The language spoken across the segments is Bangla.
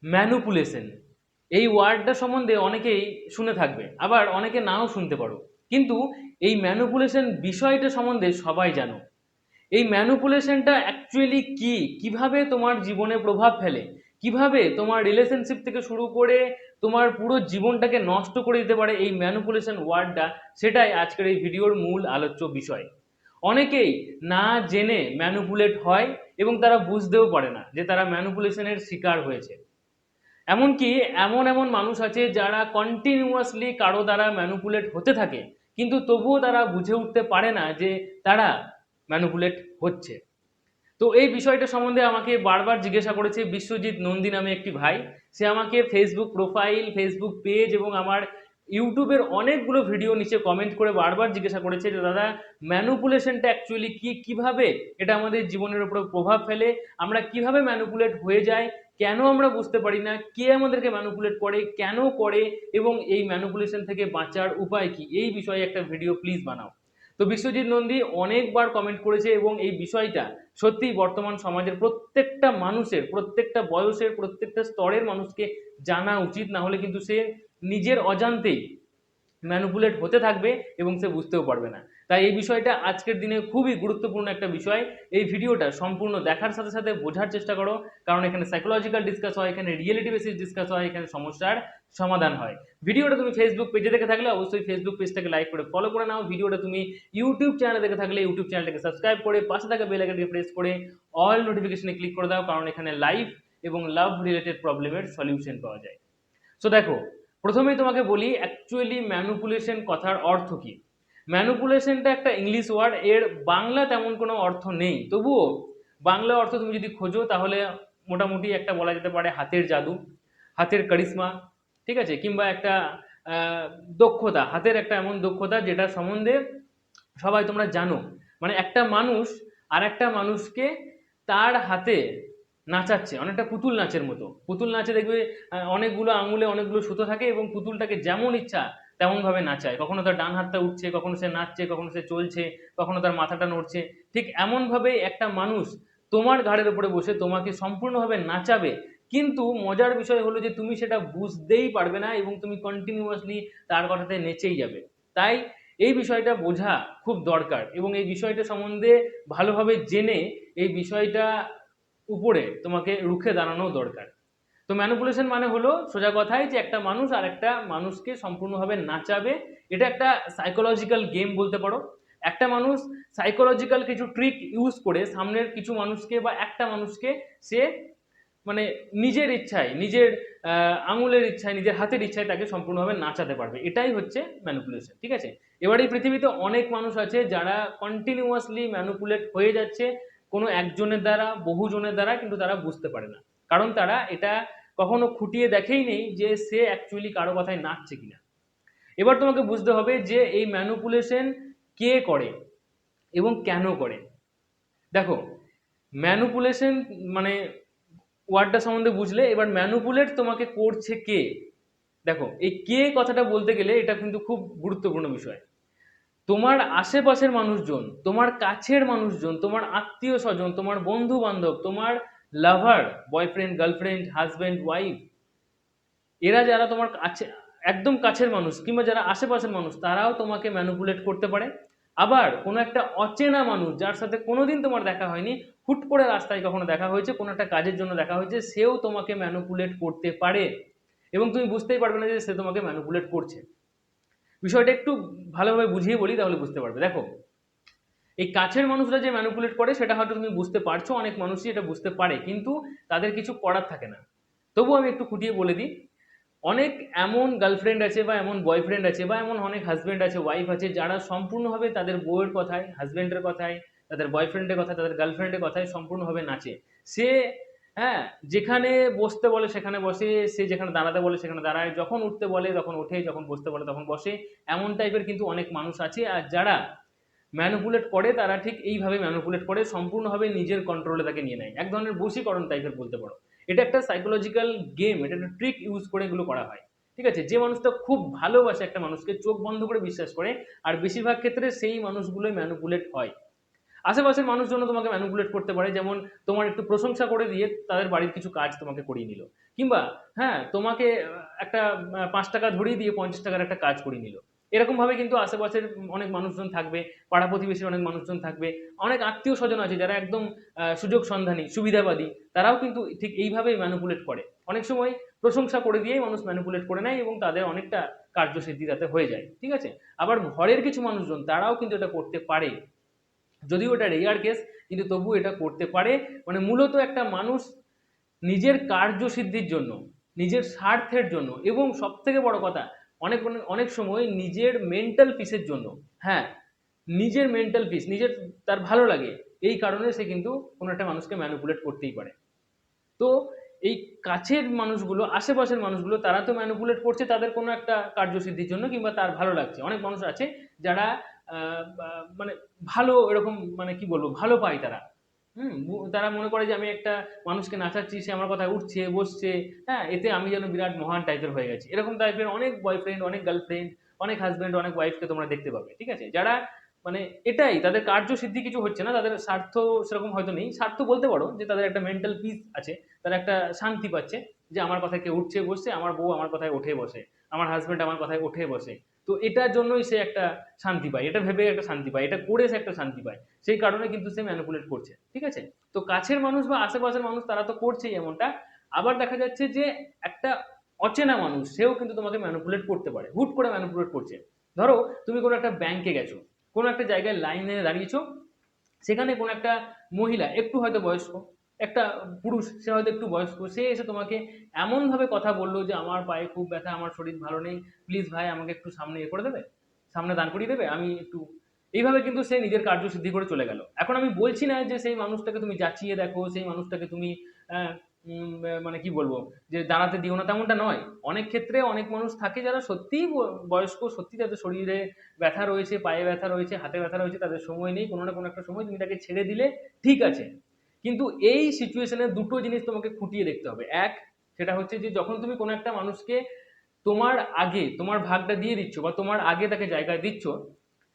ম্যানুপুলেশন, এই ওয়ার্ডটা সম্বন্ধে অনেকেই শুনে থাকবে, আবার অনেকে নাও শুনতে পারো, কিন্তু এই ম্যানুপুলেশন বিষয়টা সম্বন্ধে সবাই জানো। এই ম্যানুপুলেশনটা অ্যাকচুয়ালি কি, কিভাবে তোমার জীবনে প্রভাব ফেলে, কিভাবে তোমার রিলেশনশিপ থেকে শুরু করে তোমার পুরো জীবনটাকে নষ্ট করে দিতে পারে এই ম্যানুপুলেশন ওয়ার্ডটা, সেটাই আজকের এই ভিডিওর মূল আলোচ্য বিষয়। অনেকেই না জেনে ম্যানুপুলেট হয় এবং তারা বুঝতেও পারে না যে তারা ম্যানুপুলেশনের শিকার হয়েছে। এমনকি এমন এমন মানুষ আছে যারা কন্টিনিউয়াসলি কারো দ্বারা ম্যানুপুলেট হতে থাকে, কিন্তু তবুও তারা বুঝে উঠতে পারে না যে তারা ম্যানুপুলেট হচ্ছে। তো এই বিষয়টা সম্বন্ধে আমাকে বারবার জিজ্ঞাসা করেছে বিশ্বজিৎ নন্দী নামে একটি ভাই। সে আমাকে ফেসবুক প্রোফাইল, ফেসবুক পেজ এবং আমার ইউটিউবের অনেকগুলো ভিডিও নিচে কমেন্ট করে বারবার জিজ্ঞাসা করেছে যে দাদা, ম্যানুপুলেশনটা অ্যাকচুয়ালি কি, কিভাবে এটা আমাদের জীবনের উপর প্রভাব ফেলে, আমরা কিভাবে ম্যানুপুলেট হয়ে যাই, কেন আমরা বুঝতে পারি না, কে আমাদেরকে ম্যানুপুলেট করে, কেন করে, এবং এই ম্যানুপুলেশন থেকে বাঁচার উপায় কি, এই বিষয়ে একটা ভিডিও প্লিজ বানাও। তো বিশ্বজিৎ নন্দী অনেকবার কমেন্ট করেছে এবং এই বিষয়টা সত্যিই বর্তমান সমাজের প্রত্যেকটা মানুষের, প্রত্যেকটা বয়সের, প্রত্যেকটা স্তরের মানুষকে জানা উচিত, না হলে কিন্তু সে নিজের অজান্তেই ম্যানুপুলেট হতে থাকবে এবং সে বুঝতেও পারবে না। তাই এই বিষয়টা আজকের দিনে খুবই গুরুত্বপূর্ণ একটা বিষয়। এই ভিডিওটা সম্পূর্ণ দেখার সাথে সাথে বোঝার চেষ্টা করো, কারণ এখানে সাইকোলজিক্যাল ডিসকাস হয়, এখানে রিয়েলিটি বেসিস ডিসকাস হয়, এখানে সমস্যার সমাধান হয়। ভিডিওটা তুমি ফেসবুক পেজে দেখে থাকলে অবশ্যই ফেসবুক পেজটাকে লাইক করে ফলো করে নাও। ভিডিওটা তুমি ইউটিউব চ্যানেলে দেখে থাকলে ইউটিউব চ্যানেলটাকে সাবস্ক্রাইব করে পাশে থাকা বেল আইকনটি প্রেস করে অল নোটিফিকেশনে ক্লিক করে দাও, কারণ এখানে লাইভ এবং লাভ রিলেটেড প্রবলেমের সলিউশন পাওয়া যায়। সো দেখো, প্রথমেই তোমাকে বলি অ্যাকচুয়ালি ম্যানুপুলেশন কথার অর্থ কি। ম্যানুপুলেশনটা একটা ইংলিশ ওয়ার্ড, এর বাংলা তেমন কোনো অর্থ নেই, তবুও বাংলা অর্থ তুমি যদি খোঁজো তাহলে মোটামুটি একটা বলা যেতে পারে হাতের জাদু, হাতের কারিশমা, ঠিক আছে, কিংবা একটা আহ, দক্ষতা, হাতের একটা এমন দক্ষতা যেটা সম্বন্ধে সবাই তোমরা জানো। মানে একটা মানুষ আর একটা মানুষকে তার হাতে নাচাচ্ছে, অনেকটা পুতুল নাচের মতো। পুতুল নাচে দেখবে অনেকগুলো আঙুলে অনেকগুলো সুতো থাকে এবং পুতুলটাকে যেমন ইচ্ছা তেমন ভাবে নাচায়, কখনো তার ডান হাতটা উঠছে, কখনো সে নাচছে, কখনো সে চলছে, কখনো তার মাথাটা নড়ছে। ঠিক এমন ভাবে একটা মানুষ তোমার ঘাড়ের উপরে বসে তোমাকে সম্পূর্ণভাবে নাচাবে, কিন্তু মজার বিষয় হলো যে তুমি সেটা বুঝতেই পারবে না এবং তুমি কন্টিনিউয়াসলি তার কথাতে নেচেই যাবে। তাই এই বিষয়টা বোঝা খুব দরকার এবং এই বিষয়টা সম্বন্ধে ভালোভাবে জেনে এই বিষয়টা উপরে তোমাকে রুখে দাঁড়ানো দরকার। তো ম্যানিপুলেশন মানে হলো সোজা কথায় যে একটা মানুষ আর একটা মানুষকে সম্পূর্ণভাবে নাচাবে। এটা একটা সাইকোলজিক্যাল গেম বলতে পারো। একটা মানুষ সাইকোলজিক্যাল কিছু ট্রিক ইউজ করে সামনের কিছু মানুষকে বা একটা মানুষকে সে মানে নিজের ইচ্ছায়, নিজের আঙুলের ইচ্ছায়, নিজের হাতের ইচ্ছায় তাকে সম্পূর্ণভাবে নাচাতে পারবে, এটাই হচ্ছে ম্যানুপুলেশন, ঠিক আছে। এবার এই পৃথিবীতে অনেক মানুষ আছে যারা কন্টিনিউয়াসলি ম্যানুপুলেট হয়ে যাচ্ছে কোনো একজনের দ্বারা, বহুজনের দ্বারা, কিন্তু তারা বুঝতে পারে না, কারণ তারা এটা কখনো খুঁটিয়ে দেখেই নেই যে সে অ্যাকচুয়ালি কারো কথায় নাচছে কিনা। এবার তোমাকে বুঝতে হবে যে এই ম্যানুপুলেশন কে করে এবং কেন করে। দেখো, ম্যানুপুলেশন মানে ওয়ার্ডটা সম্বন্ধে বুঝলে, এবার ম্যানুপুলেট তোমাকে করছে কে। দেখো, এই কে কথাটা বলতে গেলে এটা কিন্তু খুব গুরুত্বপূর্ণ বিষয়। তোমার আশেপাশের মানুষজন, তোমার কাছের মানুষজন, তোমার আত্মীয় স্বজন, তোমার বন্ধু বান্ধব, তোমার লাভার, বয়ফ্রেন্ড, গার্লফ্রেন্ড, হাজব্যান্ড, ওয়াইফ, এরা যারা তোমার কাছে, একদম কাছের মানুষ কিংবা যারা আশেপাশের মানুষ, তারাও তোমাকে ম্যানুপুলেট করতে পারে। আবার কোনো একটা অচেনা মানুষ যার সাথে কোনোদিন তোমার দেখা হয়নি, হুট করে রাস্তায় কখনো দেখা হয়েছে, কোনো একটা কাজের জন্য দেখা হয়েছে, সেও তোমাকে ম্যানুপুলেট করতে পারে এবং তুমি বুঝতেই পারবে না যে সে তোমাকে ম্যানুপুলেট করছে। বিষয়টা একটু ভালোভাবে বুঝিয়ে বলি তাহলে বুঝতে পারবে। দেখো, এই কাছের মানুষরা যে ম্যানুপুলেট করে সেটা হয়তো তুমি বুঝতে পারছো, অনেক মানুষই এটা বুঝতে পারে কিন্তু তাদের কিছু করার থাকে না। তবু আমি একটু খুঁটিয়ে বলে দিই। অনেক এমন গার্লফ্রেন্ড আছে বা এমন বয়ফ্রেন্ড আছে বা এমন অনেক হাজব্যান্ড আছে, ওয়াইফ আছে, যারা সম্পূর্ণভাবে তাদের বউয়ের কথায়, হাজব্যান্ডের কথায়, তাদের বয়ফ্রেন্ডের কথায়, তাদের গার্লফ্রেন্ডের কথায় সম্পূর্ণভাবে নাচে। সে, হ্যাঁ, যেখানে বসতে বলে সেখানে বসে, সে যেখানে দাঁড়াতে বলে সেখানে দাঁড়ায়, যখন উঠতে বলে তখন ওঠে, যখন বসতে বলে তখন বসে। এমন টাইপের কিন্তু অনেক মানুষ আছে, আর যারা ম্যানুপুলেট করে তারা ঠিক এইভাবে ম্যানুপুলেট করে সম্পূর্ণভাবে নিজের কন্ট্রোলে তাকে নিয়ে নেয়, এক ধরনের বশীকরণ টাইপের বলতে পারো। এটা একটা সাইকোলজিক্যাল গেম, এটা একটা ট্রিক ইউজ করে এগুলো করা হয়, ঠিক আছে। যে মানুষটা খুব ভালোবাসে একটা মানুষকে, চোখ বন্ধ করে বিশ্বাস করে, আর বেশিরভাগ ক্ষেত্রে সেই মানুষগুলোই ম্যানুপুলেট হয়। আশেপাশের মানুষজন তোমাকে ম্যানুপুলেট করতে পারে, যেমন তোমার একটু প্রশংসা করে দিয়ে তাদের বাড়ির কিছু কাজ তোমাকে করিয়ে নিল, কিংবা হ্যাঁ তোমাকে একটা 5 টাকা ধরিয়ে দিয়ে 50 টাকার একটা কাজ করিয়ে নিল। এরকম ভাবে কিন্তু আশেপাশের অনেক মানুষজন থাকবে, পাড়া প্রতিবেশীর অনেক মানুষজন থাকবে, অনেক আত্মীয় স্বজন আছে যারা একদম সুযোগ সন্ধানী, সুবিধাবাদী, তারাও কিন্তু ঠিক এইভাবেই ম্যানুপুলেট করে। অনেক সময় প্রশংসা করে দিয়েই মানুষ ম্যানুপুলেট করে নেয় এবং তাদের অনেকটা কার্যসিদ্ধি তাতে হয়ে যায়, ঠিক আছে? আবার ঘরের কিছু মানুষজন তারাও কিন্তু এটা করতে পারে, যদিও এটা রেয়ার কেস, কিন্তু তবুও এটা করতে পারে। মানে মূলত একটা মানুষ নিজের কার্যসিদ্ধির জন্য, নিজের স্বার্থের জন্য, এবং সব থেকে বড় কথা অনেক অনেক সময় নিজের মেন্টাল পিসের জন্য, হ্যাঁ নিজের মেন্টাল পিস, নিজের তার ভালো লাগে, এই কারণে সে কিন্তু কোনো একটা মানুষকে ম্যানুপুলেট করতেই পারে। তো এই কাছের মানুষগুলো, আশেপাশের মানুষগুলো, তারা তো ম্যানুপুলেট করছে তাদের কোনো একটা কার্যসিদ্ধির জন্য, কিংবা তার ভালো লাগছে। অনেক মানুষ আছে যারা মানে ভালো এরকম, মানে কি বলবো, ভালো পায় তারা। তারা মনে করে যে আমি একটা মানুষকে নাচাচ্ছি, সে আমার কথায় উঠছে বসছে, হ্যাঁ এতে আমি যেন বিরাট মহান টাইপের হয়ে গেছি। এরকম টাইপের অনেক বয়ফ্রেন্ড, অনেক গার্লফ্রেন্ড, অনেক হাজব্যান্ড, অনেক ওয়াইফকে তোমরা দেখতে পাবে, ঠিক আছে? যারা মানে এটাই তাদের কার্যসিদ্ধি কিছু হচ্ছে না, তাদের স্বার্থ সেরকম হয়তো নেই, স্বার্থ বলতে পারো যে তাদের একটা মেন্টাল পিস আছে, তারা একটা শান্তি পাচ্ছে যে আমার কথায় কেউ উঠছে বসছে, আমার বউ আমার কথায় ওঠে বসে, আমার হাজব্যান্ড আমার কথায় ওঠে বসে। তো এটার জন্যই সে একটা শান্তি পায়, এটা ভেবে একটা শান্তি পায়, এটা করে সে একটা শান্তি পায়, সেই কারণে কিন্তু সে ম্যানুপুলেট করছে, ঠিক আছে? তো কাছের মানুষ বা আশেপাশের মানুষ তারা তো করছেই এমনটা। আবার দেখা যাচ্ছে যে একটা অচেনা মানুষ সেও কিন্তু তোমাকে ম্যানুপুলেট করতে পারে, হুট করে ম্যানুপুলেট করছে। ধরো তুমি কোনো একটা ব্যাংকে গেছো, কোনো একটা জায়গায় লাইনে দাঁড়িয়েছো, সেখানে কোনো একটা মহিলা একটু হয়তো বয়স্ক, একটা পুরুষ সে হয়তো একটু বয়স্ক, সে এসে তোমাকে এমন ভাবে কথা বললো যে আমার পায়ে খুব ব্যথা, আমার শরীর ভালো নেই, প্লিজ ভাই আমাকে একটু সামনে করে দেবে, সামনে দান করিয়ে দেবে, আমি একটু, এইভাবে কিন্তু সে নিজের কার্যসিদ্ধি করে চলে গেল। এখন আমি বলছি না যে সেই মানুষটাকে তুমি যাচিয়ে দেখো, সেই মানুষটাকে তুমি আহ, মানে কি বলবো, যে দাঁড়াতে দিও না, তেমনটা নয়। অনেক ক্ষেত্রে অনেক মানুষ থাকে যারা সত্যিই বয়স্ক, সত্যি তাদের শরীরে ব্যথা রয়েছে, পায়ে ব্যথা রয়েছে, হাতে ব্যথা রয়েছে, তাদের সময় নেই, কোনো না কোনো একটা সময় তুমি তাকে ছেড়ে দিলে, ঠিক আছে। কিন্তু এই সিচুয়েশনে দুটো জিনিস তোমাকে খুঁটিয়ে দেখতে হবে। এক, সেটা হচ্ছে যে যখন তুমি কোনো একটা মানুষকে তোমার আগে তোমার ভাগটা দিয়ে দিচ্ছ বা তোমার আগে তাকে জায়গায় দিচ্ছ,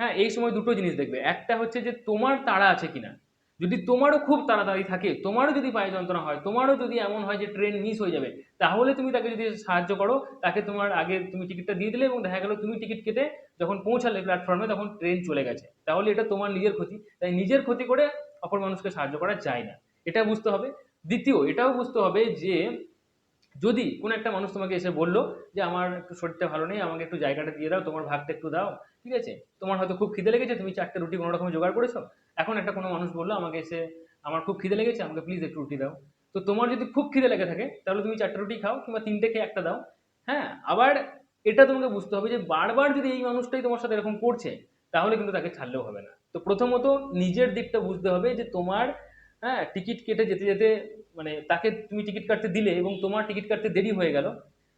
হ্যাঁ এই সময় দুটো জিনিস দেখবে। একটা হচ্ছে যে তোমার তাড়া আছে কিনা। যদি তোমারও খুব তাড়াতাড়ি থাকে, তোমারও যদি পায়ে যন্ত্রণা হয়, তোমারও যদি এমন হয় যে ট্রেন মিস হয়ে যাবে, তাহলে তুমি তাকে যদি সাহায্য করো, তাকে তোমার আগে তুমি টিকিটটা দিয়ে দিলে এবং দেখা গেল তুমি টিকিট কেটে যখন পৌঁছালে প্ল্যাটফর্মে তখন ট্রেন চলে গেছে, তাহলে এটা তোমার নিজের ক্ষতি। তাই নিজের ক্ষতি করে অপর মানুষকে সাহায্য করা যায় না, এটা বুঝতে হবে। দ্বিতীয়, এটাও বুঝতে হবে যে যদি কোনো একটা মানুষ তোমাকে এসে বললো যে আমার একটু শরীরটা ভালো নেই, আমাকে একটু জায়গাটা দিয়ে দাও, তোমার ভাগটা একটু দাও, ঠিক আছে? তোমার হয়তো খুব খিদে লেগেছে, তুমি 4টে রুটি কোনো রকম জোগাড় করেছো। এখন একটা কোনো মানুষ বললো আমাকে এসে আমার খুব খিদে লেগেছে, আমাকে প্লিজ একটু রুটি দাও। তো তোমার যদি খুব খিদে লেগে থাকে তাহলে তুমি 4টে রুটি খাও, কিংবা 3টে খেয়ে একটা দাও। হ্যাঁ, আবার এটা তোমাকে বুঝতে হবে যে বারবার যদি এই মানুষটাই তোমার সাথে এরকম করছে, তাহলে কিন্তু তাকে ছাড়লেও হবে না। তো প্রথমত নিজের দিকটা বুঝতে হবে যে তোমার, হ্যাঁ টিকিট কেটে যেতে যেতে, মানে তাকে তুমি টিকিট কাটতে দিলে এবং তোমার টিকিট কাটতে দেরি হয়ে গেল,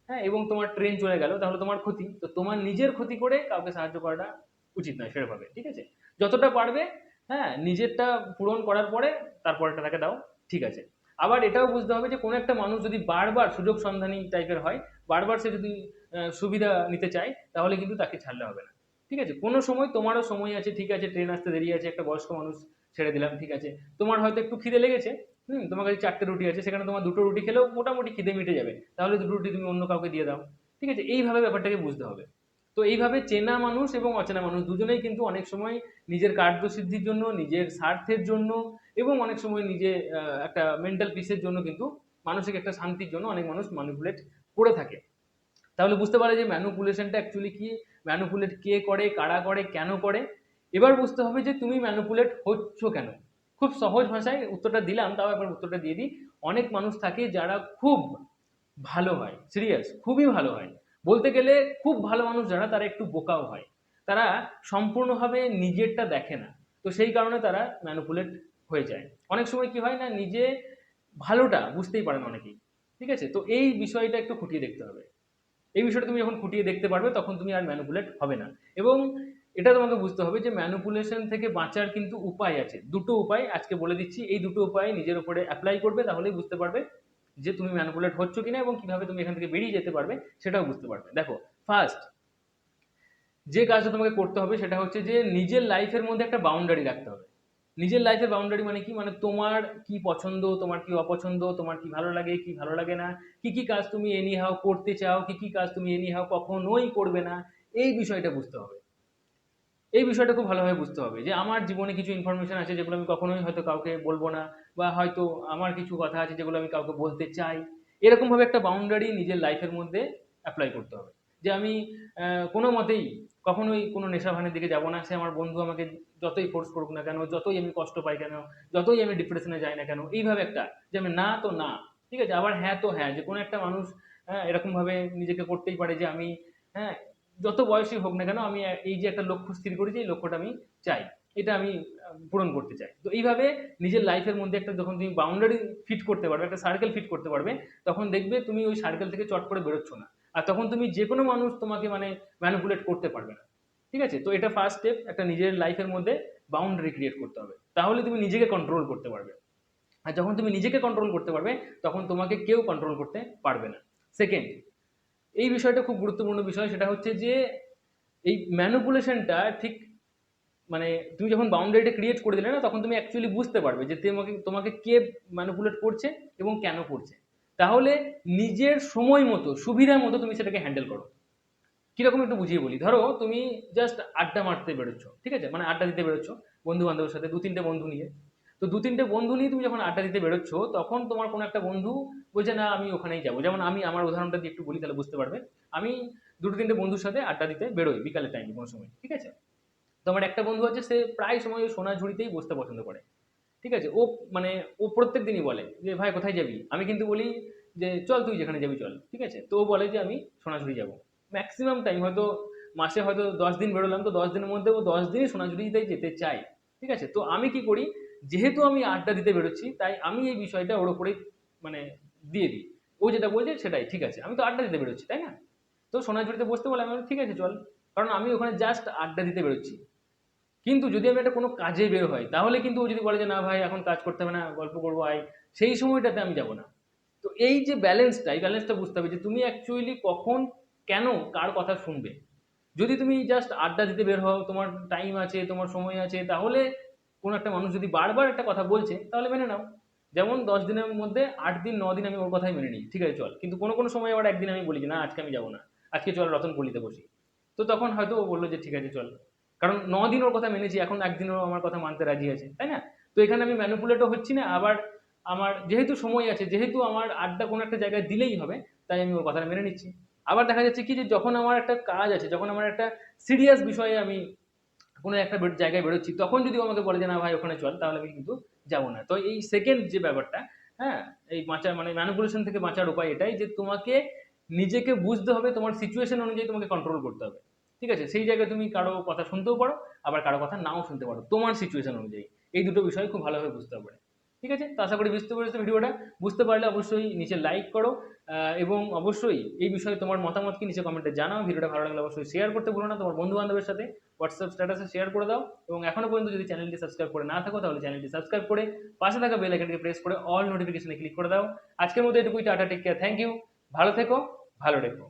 হ্যাঁ এবং তোমার ট্রেন চলে গেল, তাহলে তোমার ক্ষতি। তো তোমার নিজের ক্ষতি করে কাউকে সাহায্য করাটা উচিত নয় সেভাবে, ঠিক আছে? যতটা পারবে, হ্যাঁ নিজেরটা পূরণ করার পরে তারপরটা তাকে দাও, ঠিক আছে? আবার এটাও বুঝতে হবে যে কোনো একটা মানুষ যদি বারবার সুযোগ সন্ধানী টাইপের হয়, বারবার সে যদি সুবিধা নিতে চায়, তাহলে কিন্তু তাকে ছাড়লে হবে না, ঠিক আছে? কোনো সময় তোমারও সময় আছে, ঠিক আছে, ট্রেন আসতে দেরি আছে, একটা বয়স্ক মানুষ ছেড়ে দিলাম, ঠিক আছে। তোমার হয়তো একটু খিদে লেগেছে, তোমার কাছে 4টে রুটি আছে, সেখানে তোমার 2টো রুটি খেলেও মোটামুটি খিদে মিটে যাবে, তাহলে 2টো রুটি তুমি অন্য কাউকে দিয়ে দাও, ঠিক আছে? এইভাবে ব্যাপারটাকে বুঝতে হবে। তো এইভাবে চেনা মানুষ এবং অচেনা মানুষ দুজনেই কিন্তু অনেক সময় নিজের কার্যসিদ্ধির জন্য, নিজের স্বার্থের জন্য, এবং অনেক সময় নিজে একটা মেন্টাল পিসের জন্য কিন্তু, মানসিক একটা শান্তির জন্য অনেক মানুষ ম্যানিপুলেট করে থাকে। তাহলে বুঝতে পারে যে ম্যানুপুলেশনটা অ্যাকচুয়ালি কি, ম্যানুপুলেট কে করে, কারা করে, কেন করে। এবার বুঝতে হবে যে তুমি ম্যানুপুলেট হচ্ছ কেন। খুব সহজ ভাষায় উত্তরটা দিলাম, তাও একবার উত্তরটা দিয়ে দিই। অনেক মানুষ থাকে যারা খুব ভালো হয়, সিরিয়াস খুবই ভালো হয়, বলতে গেলে খুব ভালো মানুষ যারা, তারা একটু বোকাও হয়, তারা সম্পূর্ণভাবে নিজেরটা দেখে না। তো সেই কারণে তারা ম্যানুপুলেট হয়ে যায়। অনেক সময় কি হয় না, নিজে ভালোটা বুঝতেই পারে না অনেকেই, ঠিক আছে? তো এই বিষয়টা একটু খুঁটিয়ে দেখতে হবে। এই বিষয়টা তুমি যখন খুঁটিয়ে দেখতে পারবে তখন তুমি আর ম্যানুপুলেট হবে না। এবং এটা তোমাকে বুঝতে হবে যে ম্যানুপুলেশন থেকে বাঁচার কিন্তু উপায় আছে, দুটো উপায় আজকে বলে দিচ্ছি। এই দুটো উপায় নিজের উপরে অ্যাপ্লাই করবে, তাহলেই বুঝতে পারবে যে তুমি ম্যানুপুলেট হচ্ছ কিনা, এবং কিভাবে তুমি এখান থেকে বেরিয়ে যেতে পারবে সেটাও বুঝতে পারবে। দেখো, ফার্স্ট যে কাজটা তোমাকে করতে হবে সেটা হচ্ছে যে নিজের লাইফের মধ্যে একটা বাউন্ডারি রাখতে হবে। নিজের লাইফের বাউন্ডারি মানে কি, মানে তোমার কি পছন্দ, তোমার কি অপছন্দ, তোমার কি ভালো লাগে, কি ভালো লাগে না, কি কি কাজ তুমি এনি হাও করতে চাও, কি কি কাজ তুমি এনি হাও কখনোই করবে না, এই বিষয়টা বুঝতে হবে। এই বিষয়টা খুব ভালোভাবে বুঝতে হবে যে আমার জীবনে কিছু ইনফরমেশন আছে যেগুলো আমি কখনোই হয়তো কাউকে বলবো না, বা হয়তো আমার কিছু কথা আছে যেগুলো আমি কাউকে বলতে চাই। এরকম ভাবে একটা বাউন্ডারি নিজের লাইফের মধ্যে অ্যাপ্লাই করতে হবে। যে আমি কোনো মতেই কখনোই কোনো নেশাভানের দিকে যাব না, সে আমার বন্ধু আমাকে যতই ফোর্স করুক না কেন, যতই আমি কষ্ট পাই কেন, যতই আমি ডিপ্রেশনে যাই না কেন, এইভাবে একটা, যে আমি না তো না, ঠিক আছে, আবার হ্যাঁ তো হ্যাঁ, যে কোনো একটা মানুষ হ্যাঁ এরকম ভাবে নিজেকে করতেই পারে যে আমি হ্যাঁ যত বয়সী হোক না কেন আমি এই যে একটা লক্ষ্য স্থির করেছি, এই লক্ষ্যটা আমি চাই, এটা আমি পূরণ করতে চাই। তো এইভাবে নিজের লাইফের মধ্যে একটা যখন তুমি বাউন্ডারি ফিট করতে পারবে, একটা সার্কেল ফিট করতে পারবে, তখন দেখবে তুমি ওই সার্কেল থেকে চট করে বেরোচ্ছ না। আর তখন তুমি যে কোনো মানুষ তোমাকে মানে ম্যানিপুলেট করতে পারবে না। ঠিক আছে, তো এটা ফার্স্ট স্টেপ, একটা নিজের লাইফের মধ্যে বাউন্ডারি ক্রিয়েট করতে হবে, তাহলে তুমি নিজেকে কন্ট্রোল করতে পারবে। আর যখন তুমি নিজেকে কন্ট্রোল করতে পারবে, তখন তোমাকে কেউ কন্ট্রোল করতে পারবে না। সেকেন্ড, এই বিষয়টা খুব গুরুত্বপূর্ণ বিষয়, সেটা হচ্ছে যে এই ম্যানুপুলেশনটা ঠিক মানে তুমি যখন বাউন্ডারিটা ক্রিয়েট করে দিলে না, তখন তুমি অ্যাকচুয়ালি বুঝতে পারবে যে তোমাকে তোমাকে কে ম্যানুপুলেট করছে এবং কেন করছে। তাহলে নিজের সময় মতো সুবিধা মতো তুমি সেটাকে হ্যান্ডেল করো। কিরকম একটু বুঝিয়ে বলি, ধরো তুমি জাস্ট আড্ডা মারতে বেরোচ্ছ, ঠিক আছে, মানে আড্ডা দিতে বেরোচ্ছ বন্ধু বান্ধবের সাথে, দু তিনটে বন্ধু নিয়ে। তো দু তিনটে বন্ধু নিয়ে তুমি যখন আড্ডা দিতে বেরোচ্ছ, তখন তোমার কোনো একটা বন্ধু বলছে না আমি ওখানেই যাবো। যেমন আমি আমার উদাহরণটা দিয়ে একটু বলি, তাহলে বুঝতে পারবে। আমি দুটো তিনটে বন্ধুর সাথে আড্ডা দিতে বেরোই বিকালের টাইমে কোনো সময়, ঠিক আছে। তো আমার একটা বন্ধু আছে, সে প্রায় সময় ওই সোনাঝুরিতেই বসতে পছন্দ করে, ঠিক আছে। ও মানে ও প্রত্যেক দিনই বলে যে ভাই কোথায় যাবি, আমি কিন্তু বলি যে চল তুই যেখানে যাবি চল, ঠিক আছে। তো ও বলে যে আমি সোনাঝুরি যাবো। ম্যাক্সিমাম টাইম হয়তো মাসে হয়তো 10 দিন বেরোলাম, তো 10 দিনের মধ্যে ও 10 দিনই সোনাঝুরিতেই যেতে চাই, ঠিক আছে। তো আমি কি করি, যেহেতু আমি আড্ডা দিতে বেরোচ্ছি, তাই আমি এই বিষয়টা ওর ওপরে মানে দিয়ে দিই। ও যেটা বলছে সেটাই ঠিক আছে, আমি তো আড্ডা দিতে বেরোচ্ছি, তাই না। তো সোনাঝুরিতে বসতে বলে আমি বলি, ঠিক আছে চল, কারণ আমি ওখানে জাস্ট আড্ডা দিতে বেরোচ্ছি। কিন্তু যদি আমি একটা কোনো কাজে বের হই, তাহলে কিন্তু ও যদি বলে যে না ভাই এখন কাজ করতে হবে না, গল্প করবো আয়, সেই সময়টাতে আমি যাব না। তো এই যে ব্যালেন্সটা, এই ব্যালেন্সটা বুঝতে হবে যে তুমি অ্যাকচুয়ালি কখন কেন কার কথা শুনবে। যদি তুমি জাস্ট আড্ডা দিতে বের হও, তোমার টাইম আছে, তোমার সময় আছে, তাহলে কোনো একটা মানুষ যদি বারবার একটা কথা বলছে, তাহলে মেনে নাও। যেমন 10 দিনের মধ্যে 8 দিন 9 দিন আমি ওর কথাই মেনে নিই, ঠিক আছে চল। কিন্তু কোনো কোনো সময় আবার একদিন আমি বলি যে না আজকে আমি যাবো না, আজকে চল রতনপল্লিতে বসি। তো তখন হয়তো ও বললো যে ঠিক আছে চল, কারণ 9 দিন ওর কথা মেনেছি, এখন একদিনও আমার কথা মানতে রাজি আছে, তাই না। তো এখানে আমি ম্যানুপুলেটও হচ্ছি না, আবার আমার যেহেতু সময় আছে, যেহেতু আমার আড্ডা কোনো একটা জায়গায় দিলেই হবে, তাই আমি ওর কথাটা মেনে নিচ্ছি। আবার দেখা যাচ্ছে কি, যে যখন আমার একটা কাজ আছে, যখন আমার একটা সিরিয়াস বিষয়ে আমি কোনো একটা জায়গায় বেরোচ্ছি, তখন যদি ও আমাকে বলে যে না ভাই ওখানে চল, তাহলে আমি কিন্তু যাবো না। তো এই সেকেন্ড যে ব্যাপারটা, হ্যাঁ, এই বাঁচার মানে ম্যানুপুলেশন থেকে বাঁচার উপায় এটাই যে তোমাকে নিজেকে বুঝতে হবে, তোমার সিচুয়েশন অনুযায়ী তোমাকে কন্ট্রোল করতে হবে, ঠিক আছে। সেই জায়গায় তুমি কারো কথা শুনতেও পারো, আবার কারো কথা নাও শুনতে পারো, তোমার সিচুয়েশন অনুযায়ী। এই দুটো বিষয় খুব ভালোভাবে বুঝতে হবে। ঠিক আছে, তো আশা করি বুঝতে পেরেছো ভিডিওটা। বুঝতে পারলে অবশ্যই নিচে লাইক করো, এবং অবশ্যই এই বিষয়ে তোমার মতামত কি নিচে কমেন্টে জানাও। ভিডিওটা ভালো লাগলে অবশ্যই শেয়ার করতে ভুলো না, তোমার বন্ধু বান্ধবের সাথে হোয়াটসঅ্যাপ স্ট্যাটাসে শেয়ার করে দাও। এবং এখনো পর্যন্ত যদি চ্যানেলটি সাবস্ক্রাইব করে না থাকো, তাহলে চ্যানেলটি সাবস্ক্রাইব করে পাশে থাকা বেল আইকনটিকে প্রেস করে অল নোটিফিকেশনে ক্লিক করে দাও। আজকের মতো এটুকুই, tata, take care, thank you, ভালো থেকো, ভালো রেখো।